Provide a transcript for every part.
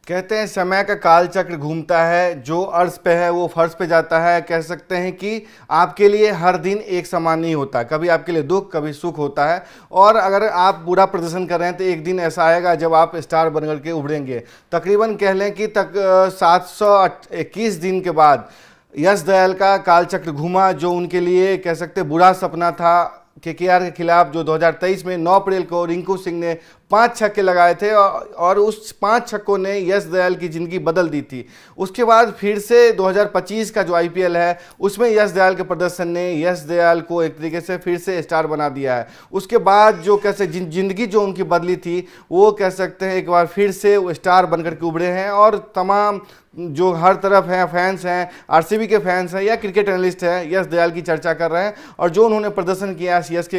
कहते हैं समय का काल चक्र घूमता है, जो अर्श पे है वो फर्श पे जाता है। कह सकते हैं कि आपके लिए हर दिन एक समान नहीं होता, कभी आपके लिए दुख कभी सुख होता है। और अगर आप बुरा प्रदर्शन कर रहे हैं तो एक दिन ऐसा आएगा जब आप स्टार बनकर के उभरेंगे। तकरीबन कह लें कि 721 दिन के बाद यश दयाल का कालचक्र घूमा, जो उनके लिए कह सकते बुरा सपना था। केकेआर के खिलाफ जो 2023 में 9 अप्रैल को रिंकू सिंह ने 5 छक्के लगाए थे और उस 5 छक्कों ने यश दयाल की ज़िंदगी बदल दी थी। उसके बाद फिर से 2025 का जो आईपीएल है उसमें यश दयाल के प्रदर्शन ने यश दयाल को एक तरीके से फिर से स्टार बना दिया है। उसके बाद जो कैसे ज़िंदगी जो उनकी बदली थी वो कह सकते हैं एक बार फिर से वो स्टार बनकर के उभरे हैं। और तमाम जो हर तरफ हैं फैंस हैं, आरसीबी के फैंस हैं या क्रिकेट एनालिस्ट हैं, यश दयाल की चर्चा कर रहे हैं। और जो उन्होंने प्रदर्शन किया यश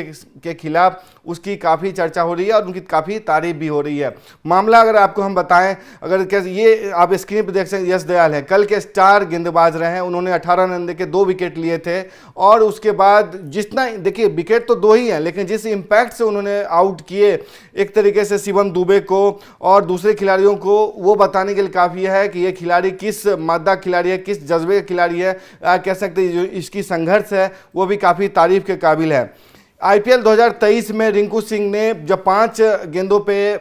के खिलाफ उसकी काफ़ी चर्चा हो रही है और उनकी काफ़ी तारीफ भी हो रही है। मामला अगर आपको हम बताएं, अगर कैसे ये आप स्क्रीन पर देख सकते हैं, यश दयाल है कल के स्टार गेंदबाज रहे हैं। उन्होंने 18 रन देके 2 विकेट लिए थे और उसके बाद जितना देखिए विकेट तो 2 ही हैं, लेकिन जिस इम्पैक्ट से उन्होंने आउट किए एक तरीके से शिवम दुबे को और दूसरे खिलाड़ियों को, वो बताने के लिए काफ़ी है कि ये खिलाड़ी किस मादा खिलाड़ी है, किस जज्बे का खिलाड़ी है। कह सकते हैं जो इसकी संघर्ष है वो भी काफ़ी तारीफ के काबिल है। आईपीएल 2023 में रिंकू सिंह ने जब 5 गेंदों पे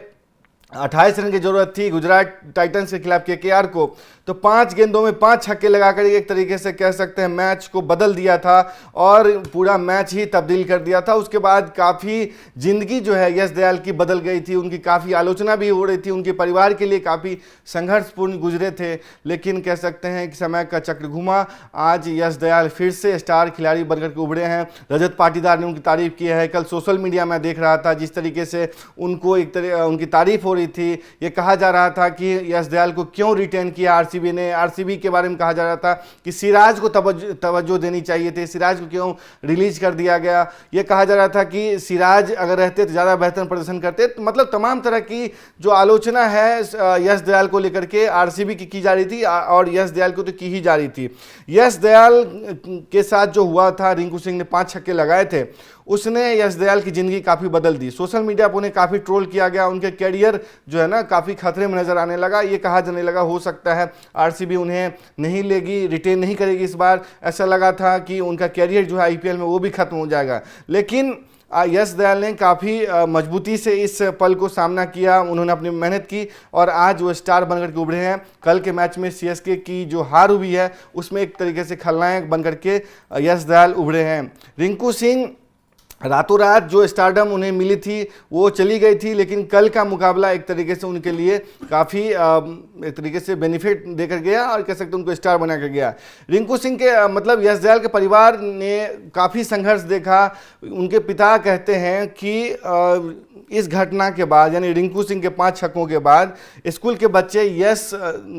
28 रन की जरूरत थी गुजरात टाइटंस के खिलाफ केकेआर को, तो 5 गेंदों में 5 छक्के लगाकर एक तरीके से कह सकते हैं मैच को बदल दिया था और पूरा मैच ही तब्दील कर दिया था। उसके बाद काफ़ी ज़िंदगी जो है यश दयाल की बदल गई थी, उनकी काफ़ी आलोचना भी हो रही थी, उनके परिवार के लिए काफ़ी संघर्षपूर्ण गुजरे थे। लेकिन कह सकते हैं कि समय का चक्र घुमा, आज यश दयाल फिर से स्टार खिलाड़ी बनकर के उभरे हैं। रजत पाटीदार ने उनकी तारीफ की है। कल सोशल मीडिया में देख रहा था जिस तरीके से उनको उनकी तारीफ हो रही थी। ये कहा जा रहा था कि यश दयाल को क्यों रिटेन किया आरसीबी ने। आरसीबी के बारे में कहा जा रहा था कि सिराज को तवज्जो देनी चाहिए थी, सिराज को क्यों रिलीज कर दिया गया। ये कहा जा रहा था कि सिराज अगर रहते तो ज़्यादा बेहतर प्रदर्शन करते। तो मतलब तमाम तरह की जो आलोचना है यश दयाल को लेकर के आरसीबी की जा रही थी और यश दयाल को तो की ही जा रही थी। यश दयाल के साथ जो हुआ था, रिंकू सिंह ने 5 छक्के लगाए थे, उसने यश दयाल की ज़िंदगी काफ़ी बदल दी। सोशल मीडिया पर उन्हें काफ़ी ट्रोल किया गया, उनके कैरियर जो है ना काफ़ी खतरे में नज़र आने लगा। ये कहा जाने लगा हो सकता है आरसीबी उन्हें नहीं लेगी, रिटेन नहीं करेगी इस बार। ऐसा लगा था कि उनका कैरियर जो है आईपीएल में वो भी खत्म हो जाएगा। लेकिन यश दयाल ने काफ़ी मजबूती से इस पल को सामना किया, उन्होंने अपनी मेहनत की और आज वो स्टार बनकर के उभरे हैं। कल के मैच में सीएसके की जो हार हुई है उसमें एक तरीके से खलनायक बनकर के यश दयाल उभरे हैं। रिंकू सिंह रातों रात जो स्टारडम उन्हें मिली थी वो चली गई थी, लेकिन कल का मुकाबला एक तरीके से उनके लिए काफ़ी एक तरीके से बेनिफिट देकर गया और कह सकते उनको स्टार बना कर गया। रिंकू सिंह के मतलब यश दयाल के परिवार ने काफ़ी संघर्ष देखा। उनके पिता कहते हैं कि इस घटना के बाद यानी रिंकू सिंह के 5 छक्कों के बाद स्कूल के बच्चे यश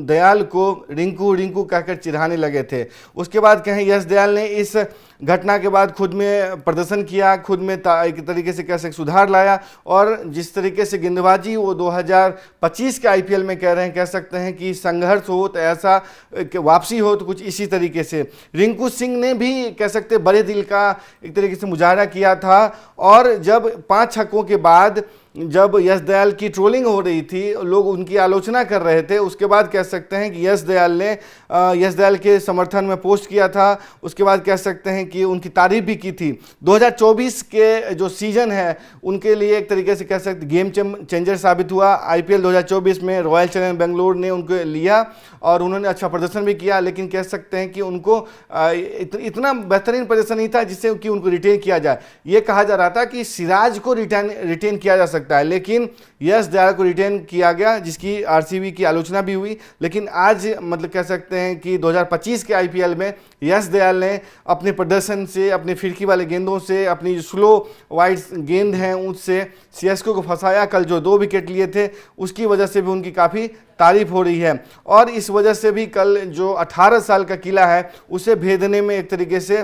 दयाल को रिंकू रिंकू कहकर चिढ़ाने लगे थे। उसके बाद कहें यश दयाल ने इस घटना के बाद खुद में प्रदर्शन किया, खुद में एक तरीके से कैसे सुधार लाया और जिस तरीके से गेंदबाजी वो 2025 के आईपीएल में कह रहे हैं, कह सकते हैं कि संघर्ष हो तो ऐसा वापसी हो तो कुछ इसी तरीके से रिंकू सिंह ने भी कह सकते बड़े दिल का एक तरीके से मुजाहरा किया था। और जब 5 छक्कों के बाद जब यश दयाल की ट्रोलिंग हो रही थी, लोग उनकी आलोचना कर रहे थे, उसके बाद कह सकते हैं कि यश दयाल ने यश दयाल के समर्थन में पोस्ट किया था। उसके बाद कह सकते हैं कि उनकी तारीफ भी की थी। 2024 के जो सीज़न है उनके लिए एक तरीके से कह सकते गेम चेंजर साबित हुआ। आईपीएल 2024 में रॉयल चैलेंजर्स बेंगलोर ने उनको लिया और उन्होंने अच्छा प्रदर्शन भी किया, लेकिन कह सकते हैं कि उनको इतना बेहतरीन प्रदर्शन नहीं था जिससे कि उनको रिटेन किया जाए। ये कहा जा रहा था कि सिराज को रिटेन किया जा सकता है, लेकिन यश दयाल को रिटेन किया गया जिसकी आरसीबी की आलोचना भी हुई। लेकिन आज मतलब कह सकते हैं कि 2025 के आईपीएल में यश दयाल ने अपने प्रदर्शन से, अपने फिरकी वाले गेंदों से, अपनी जो स्लो वाइड गेंद हैं उससे सीएसके को फंसाया। कल जो 2 विकेट लिए थे उसकी वजह से भी उनकी काफ़ी तारीफ हो रही है और इस वजह से भी कल जो 18 साल का किला है उसे भेदने में एक तरीके से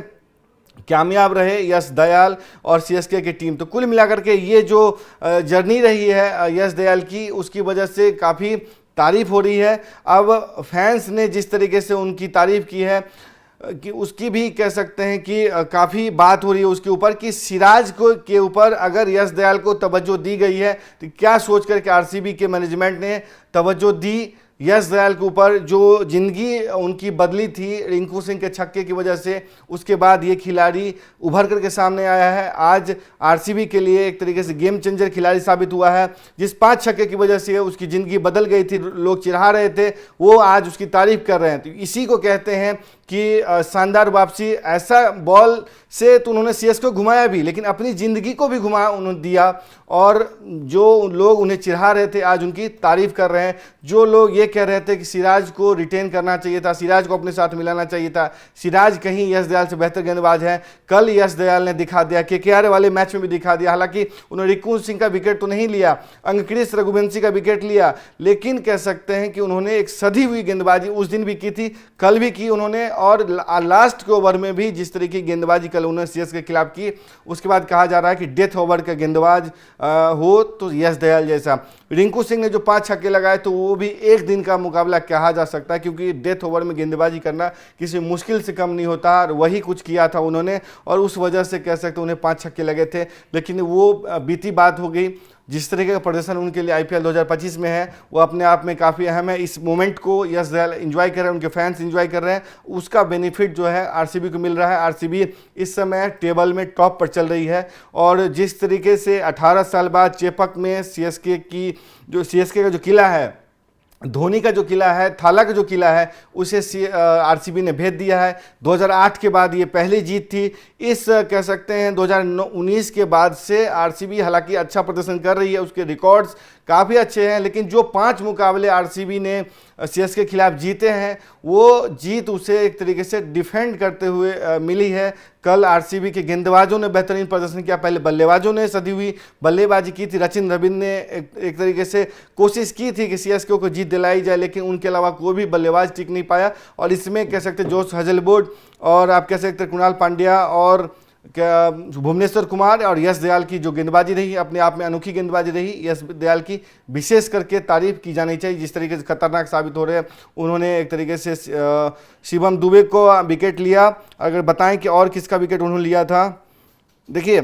कामयाब रहे यश दयाल और सीएसके की टीम। तो कुल मिलाकर के ये जो जर्नी रही है यश दयाल की, उसकी वजह से काफ़ी तारीफ हो रही है। अब फैंस ने जिस तरीके से उनकी तारीफ की है कि उसकी भी कह सकते हैं कि काफ़ी बात हो रही है उसके ऊपर कि सिराज को के ऊपर अगर यश दयाल को तवज्जो दी गई है तो क्या सोच कर के आरसीबी के मैनेजमेंट ने तवज्जो दी यश दयाल के ऊपर जो जिंदगी उनकी बदली थी रिंकू सिंह के छक्के की वजह से, उसके बाद ये खिलाड़ी उभर करके सामने आया है। आज आरसीबी के लिए एक तरीके से गेम चेंजर खिलाड़ी साबित हुआ है। जिस 5 छक्के की वजह से उसकी ज़िंदगी बदल गई थी, लोग चिढ़ा रहे थे, वो आज उसकी तारीफ कर रहे हैं। तो इसी को कहते हैं कि शानदार वापसी। ऐसा बॉल से तो उन्होंने सीएसके को घुमाया भी, लेकिन अपनी ज़िंदगी को भी घुमा उन्होंने दिया, और जो लोग उन्हें चिढ़ा रहे थे आज उनकी तारीफ कर रहे हैं। जो लोग ये कह रहे थे कि सिराज को रिटेन करना चाहिए था, सिराज को अपने साथ मिलाना चाहिए था, सिराज कहीं यश दयाल से बेहतर गेंदबाज है, कल यश दयाल ने दिखा दिया, केकेआर वाले मैच में भी दिखा दिया। हालांकि उन्होंने रिंकू सिंह का विकेट तो नहीं लिया, अंक्रिस रघुवंशी का विकेट लिया, लेकिन कह सकते हैं कि उन्होंने एक सधी हुई गेंदबाजी उस दिन भी की थी, कल भी की उन्होंने, और लास्ट के ओवर में भी जिस तरीके की गेंदबाजी कल उन्होंने सीएसके के खिलाफ की, उसके बाद कहा जा रहा है कि डेथ ओवर का गेंदबाज हो तो यश दयाल जैसा। रिंकू सिंह ने जो 5 छक्के लगाए तो वो भी एक दिन का मुकाबला कहा जा सकता है, क्योंकि डेथ ओवर में गेंदबाजी करना किसी मुश्किल से कम नहीं होता, और वही कुछ किया था उन्होंने, और उस वजह से कह सकते उन्हें 5 छक्के लगे थे। लेकिन वो बीती बात हो गई। जिस तरीके का प्रदर्शन उनके लिए आईपीएल 2025 में है वो अपने आप में काफ़ी अहम है। इस मोमेंट को यश दयाल एंजॉय कर रहे हैं, उनके फैंस एंजॉय कर रहे हैं, उसका बेनिफिट जो है आरसीबी को मिल रहा है। आरसीबी इस समय टेबल में टॉप पर चल रही है, और जिस तरीके से 18 साल बाद चेपक में सीएसके का जो किला है, धोनी का जो किला है, थाला का जो किला है, उसे आरसीबी ने भेज दिया है। 2008 के बाद ये पहली जीत थी। इस कह सकते हैं 2019 के बाद से आरसीबी हालांकि अच्छा प्रदर्शन कर रही है, उसके रिकॉर्ड्स काफ़ी अच्छे हैं, लेकिन जो 5 मुकाबले आरसीबी ने सीएसके के खिलाफ जीते हैं, वो जीत उसे एक तरीके से डिफेंड करते हुए मिली है। कल आरसीबी के गेंदबाजों ने बेहतरीन प्रदर्शन किया, पहले बल्लेबाजों ने सदी हुई बल्लेबाजी की थी। रचिन रविंद्र ने एक तरीके से कोशिश की थी कि सीएसके को जीत दिलाई जाए, लेकिन उनके अलावा कोई भी बल्लेबाज टिक नहीं पाया। और इसमें कह सकते जोश हजलवुड, और आप कह सकते कुणाल पांड्या, और क्या भुवनेश्वर कुमार और यश दयाल की जो गेंदबाजी रही अपने आप में अनोखी गेंदबाजी रही। यश दयाल की विशेष करके तारीफ की जानी चाहिए, जिस तरीके से खतरनाक साबित हो रहे हैं। उन्होंने एक तरीके से शिवम दुबे को विकेट लिया। अगर बताएं कि और किसका विकेट उन्होंने लिया था, देखिए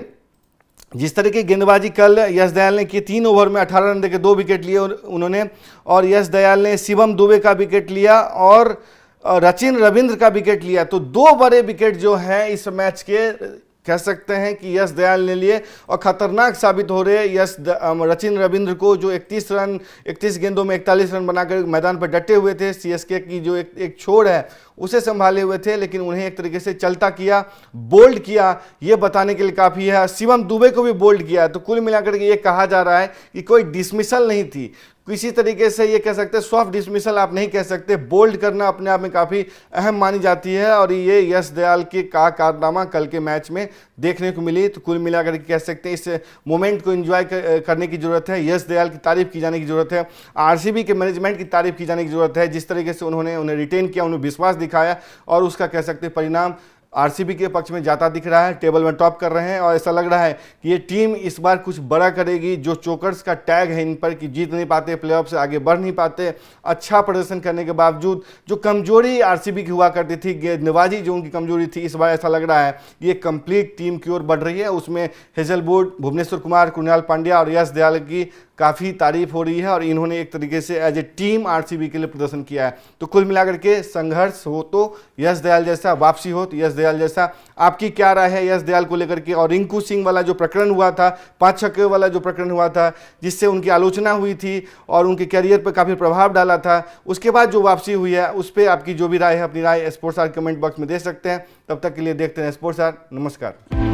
जिस तरीके की गेंदबाजी कल यश दयाल ने की, 3 ओवर में 18 रन देके 2 विकेट लिए उन्होंने, और यश दयाल ने शिवम दुबे का विकेट लिया और रचिन रविंद्र का विकेट लिया। तो 2 बड़े विकेट जो हैं इस मैच के कह सकते हैं कि यश दयाल ने लिए, और खतरनाक साबित हो रहे हैं रचिन रविंद्र को, जो 31 गेंदों में 41 रन बनाकर मैदान पर डटे हुए थे। सीएसके की जो एक छोड़ है उसे संभाले हुए थे, लेकिन उन्हें एक तरीके से चलता किया, बोल्ड किया, ये बताने के लिए काफ़ी है। शिवम दुबे को भी बोल्ड किया। तो कुल मिलाकर के ये कहा जा रहा है कि कोई डिसमिसल नहीं थी, किसी तरीके से ये कह सकते हैं सॉफ्ट डिसमिसल आप नहीं कह सकते, बोल्ड करना अपने आप में काफ़ी अहम मानी जाती है, और ये यश दयाल के कारनामा कल के मैच में देखने को मिली। तो कुल मिलाकर के कह सकते हैं इस मोमेंट को एंजॉय करने की ज़रूरत है, यश दयाल की तारीफ की जाने की ज़रूरत है, आरसीबी के मैनेजमेंट की तारीफ की जाने की ज़रूरत है। जिस तरीके से उन्हें रिटेन किया, उन्हें विश्वास दिखाया, और उसका कह सकते हैं परिणाम आरसीबी के पक्ष में जाता दिख रहा है, टेबल में टॉप कर रहे हैं, और ऐसा लग रहा है कि ये टीम इस बार कुछ बड़ा करेगी। जो चोकर्स का टैग है इन पर कि जीत नहीं पाते, प्लेऑफ से आगे बढ़ नहीं पाते, अच्छा प्रदर्शन करने के बावजूद जो कमजोरी आरसीबी की हुआ करती थी, गेंदबाजी जो उनकी कमजोरी थी, इस बार ऐसा लग रहा है ये कंप्लीट टीम की ओर बढ़ रही है। उसमें हेजलवुड, भुवनेश्वर कुमार, कुणाल पांड्या और यश दयाल की काफ़ी तारीफ हो रही है, और इन्होंने एक तरीके से एज ए टीम आरसीबी के लिए प्रदर्शन किया है। तो कुल मिलाकर के संघर्ष हो तो यश दयाल जैसा, वापसी हो तो यश दयाल जैसा। आपकी क्या राय है यश दयाल को लेकर के? और रिंकू सिंह वाला जो प्रकरण हुआ था, 5 छक्के वाला जो प्रकरण हुआ था, जिससे उनकी आलोचना हुई थी और उनके करियर पर काफ़ी प्रभाव डाला था, उसके बाद जो वापसी हुई है उस पर आपकी जो भी राय है, अपनी राय स्पोर्ट्स आर कमेंट बॉक्स में दे सकते हैं। तब तक के लिए देखते हैं स्पोर्ट्स आर। नमस्कार।